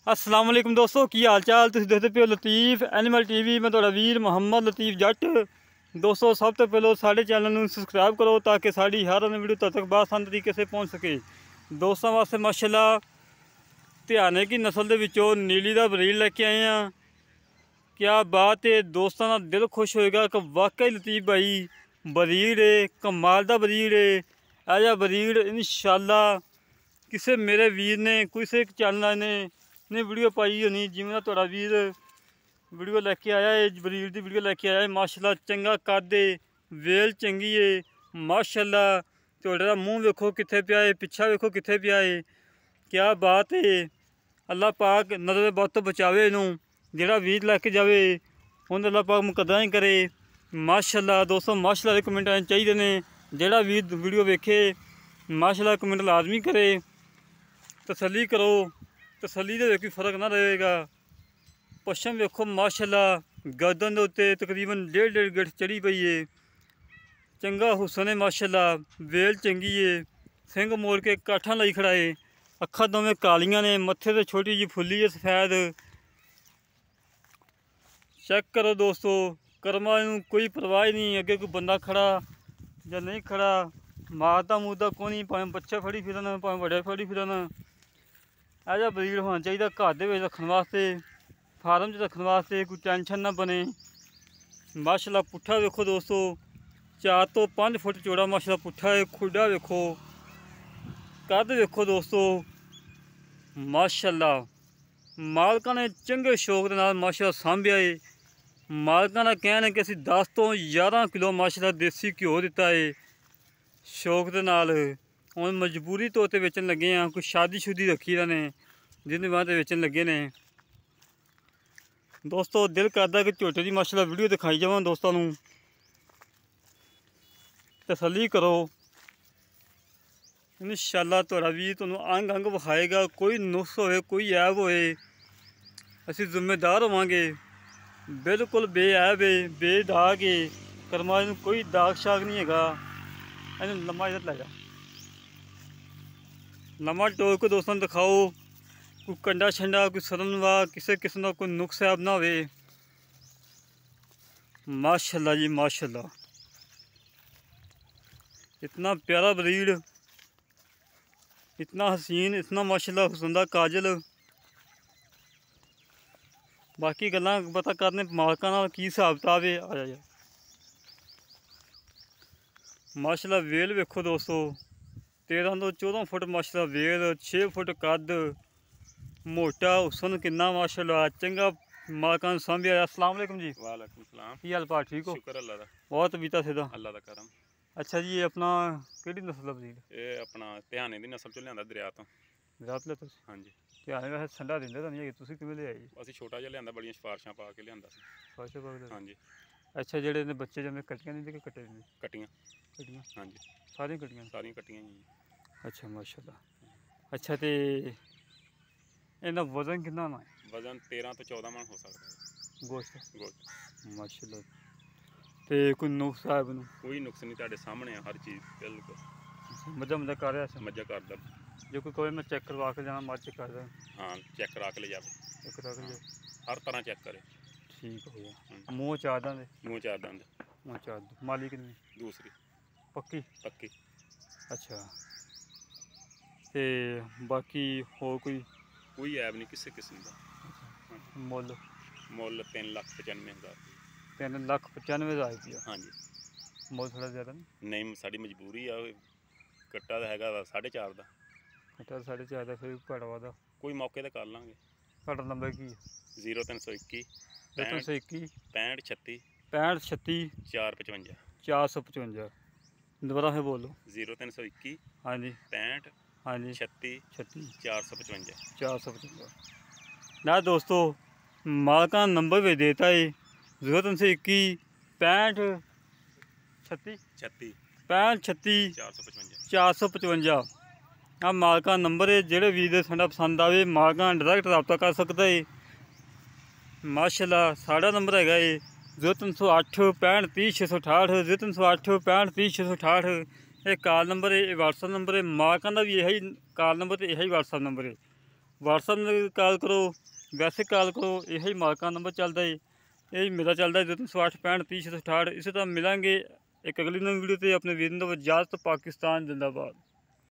अस्सलाम वालेकुम दोस्तों, की हाल चाल। तुसीं देखते पे हो लतीफ एनिमल टीवी। मैं तुहाडा वीर मुहम्मद लतीफ जट। दोस्तों सब तो पहले साढ़े चैनल में सबसक्राइब करो ताकि साड़ी हर वीडियो तक बआसान तरीके से पहुँच सके। दोस्तों वास्ते माशाल्लाह ध्याने की नस्ल के विचों नीली का बरीड लैके आए हैं। क्या बात है, दोस्तों का दिल खुश होएगा कि वाकई लतीफ भाई बरीड है, कमाल का बरीड है। ऐसा बरीड इंशाल्लाह किसी मेरे वीर ने किसी चैनल ने वीडियो पाई होनी जिमें तुहाडा वीर वीडियो लैके आया है, बरीड की वीडियो लैके आया है। माशाल्लाह चंगा कद है, वेल चंगी है माशाल्लाह। तुहाडे दा मूँह वेखो कित्थे पिया है, पिछा वेखो कित्थे पिया है। क्या बात है, अल्लाह पाक नज़र बद तो बचावे इनू। जिहड़ा वीर लैके जावे उन्हें अल्लाह पाक मुकद्दर ही करे माशाल्लाह। दोस्तों माशाल्लाह दे कमेंट आने चाहिए ने। जिहड़ा वीर वीडियो वेखे माशाल्लाह कमेंट लाजमी करे, तसल्ली करो। तसल्ली दे कोई फर्क ना रहेगा। पश्चिम वेखो माशाल्लाह गर्दन के उत्ते तकरीबन 1.5 गिठ चढ़ी पई है। चंगा हुसन है माशाल्लाह, वेल चंगी है, सिंग मोड़ के काठा लाई खड़ा है। अखा दोवें कालियां ने, मत्थे ते छोटी जी फुल्ली है सफेद। चेक करो दोस्तों, कर्मा कोई परवाह नहीं, अगे कोई बंदा खड़ा या नहीं खड़ा, मारदा मूरदा को नहीं, भावें बच्चे फड़ी फिरन भावें बड़े फड़ी फिरन। ऐसा बरीड होना चाहिए घर के रखने वास्ते, फार्म च रखने वास्ते, कोई टेंशन ना बने। माशाल्लाह पुट्ठा वेखो दोस्तों, 4 तो 5 फुट चौड़ा माशाल्लाह पुट्ठा है। खुडा वेखो, कद वेखो दोस्तों माशाल्लाह। मालकां ने चंगे शौक के नाल माशाल्लाह सांभिया है। मालकां दा कहना है कि असीं 10 तो 11 किलो माशाल्लाह देसी घ्यो दिता है शौक के नाल। हुण मजबूरी तौर पर बेचन लगे हैं, कोई शादी शुदी रखी ने जिन्हें बाद बेचन लगे ने। दोस्तों दिल करता कि झोटे की माशाल्लाह वीडियो दिखाई जावां दोस्तों नूं। तसल्ली करो इंशाल्लाह तुहाडा वीर तुहानूं अंग अंग विखाएगा। कोई नुक्स होए कोई ऐब होए असीं जिम्मेदार होवांगे। बिल्कुल बेऐब है, बेदाग है, कर्मा कोई दाग शाग नहीं हैगा। इन्हूं लम्मा इधर लै जा, लम्मा टोक को दोस्तों दिखाओ। कोई कंडा छंडा कोई सरन वा किसी किस्म का कोई नुक्स ऐब ना हो माशाल्लाह जी माशाल्लाह। इतना प्यारा बरीड, इतना हसीन, इतना माशाल्लाह हुसंदा काजल। बाकी गल्लां पता करने मालकां नाल की हिसाब किताब है। आ जा माशाल्लाह वेल वेखो दोस्तों, 13 तो 14 फुट माशाल्लाह वेल, 6 फुट कद, मोटा हुसन किन्ना माशाल्लाह। चंगा मालकां ने सांभिया। अस्सलाम वालेकुम जी। वालेकुम सलाम। की हाल पाल ठीक हो? शुक्र अल्लाह दा, बहुत बीता सीधा अल्लाह दा करम। अच्छा जी, ये अपना केड़ी नस्ल दा बरीड? ये अपना ध्याने दी नस्ल चों लिआंदा दरिया तो। रात ले तुसी हाँ जी, ध्यान वैसे संडा दिंदे तो नहीं है, तुसी किवें ले आई? असीं छोटा जिहा लिआंदा, बड़ियां सिफारिशां पा के लिआंदा सी। फाशे पागल। हाँ जी, अच्छा जेडे ने बच्चे जमे कट्टियां दिंदे कि कट्टे दिंदे? कट्टियां। कट्टियां हाँ जी, सारी कट्टियां? सारियां कट्टियां ही। अच्छा माशाल्लाह। अच्छा तो इनका वजन कितना होना है? वजन 13 तो 14 मन हो सकता है गोश्त गोश्त। माशाल्लाह। तो कोई नुक्स साहब नूं कोई नुक्स नहीं, तुहाडे सामने है हर चीज़ बिल्कुल। मजा मजा कर रहा है? मज्जा करदा। जो कोई कहे मैं चेक करवा के जाना मज चेक कर दें? हाँ चेक करा के ले जावे। चेक करा के हाँ, जाओ, हर तरह चेक करे। ठीक हो गया। मुँह चार दंद? मूँह 4 दंद। मुँह चार दंद। माली कितनी? दूसरी पक्की? पक्की। अच्छा तो बाकी हो कोई ऐब नहीं किसी किस्म का। मुल? मुल 3,95,000। 3,95,000 रुपया? हाँ जी। मुल थोड़ा ज़्यादा नहीं? नहीं साड़ी मजबूरी आ, कट्टा तो हैगा 4.5 का। कट्टा 4.5 का, फिर घट वादा कोई मौके तो कर लाँगे। घट नंबर की? 0321 321 65 36 65 36 455। 455। दोबारा फिर बोलो। 0321 हाँ जी 65 हाँ जी 36 36 455। 455। ना दोस्तों मालका नंबर भी देता है 0321 65 36 36 65 36 455। 455। हाँ मालका नंबर है। जेड़े वीर साडा पसंद आवे मालका डायरैक्ट रबता कर सकता है माशाल्लाह। साड़ा नंबर है 0308 65 30 668 0308 65 30 668। ये कॉल नंबर है, ये व्हाट्सअप नंबर है। मालकां दा भी यही कॉल नंबर तो यही व्हाट्सअप नंबर है। WhatsApp ਨਾਲ ਕਾਲ ਕਰੋ, ਵੈਸੇ ਕਾਲ ਕਰੋ। ਇਹੀ ਮਾਲਕਾਂ ਨੰਬਰ ਚੱਲਦਾ ਏ, ਇਹ ਮੇਰਾ ਚੱਲਦਾ 268 65 30 668। ਇਸੇ ਤਰ੍ਹਾਂ ਮਿਲਾਂਗੇ ਇੱਕ ਅਗਲੀ ਨਵੀਂ ਵੀਡੀਓ 'ਤੇ। ਆਪਣੇ ਵੀਰ ਨੂੰ ਇਜਾਜ਼ਤ। ਪਾਕਿਸਤਾਨ ਜ਼ਿੰਦਾਬਾਦ।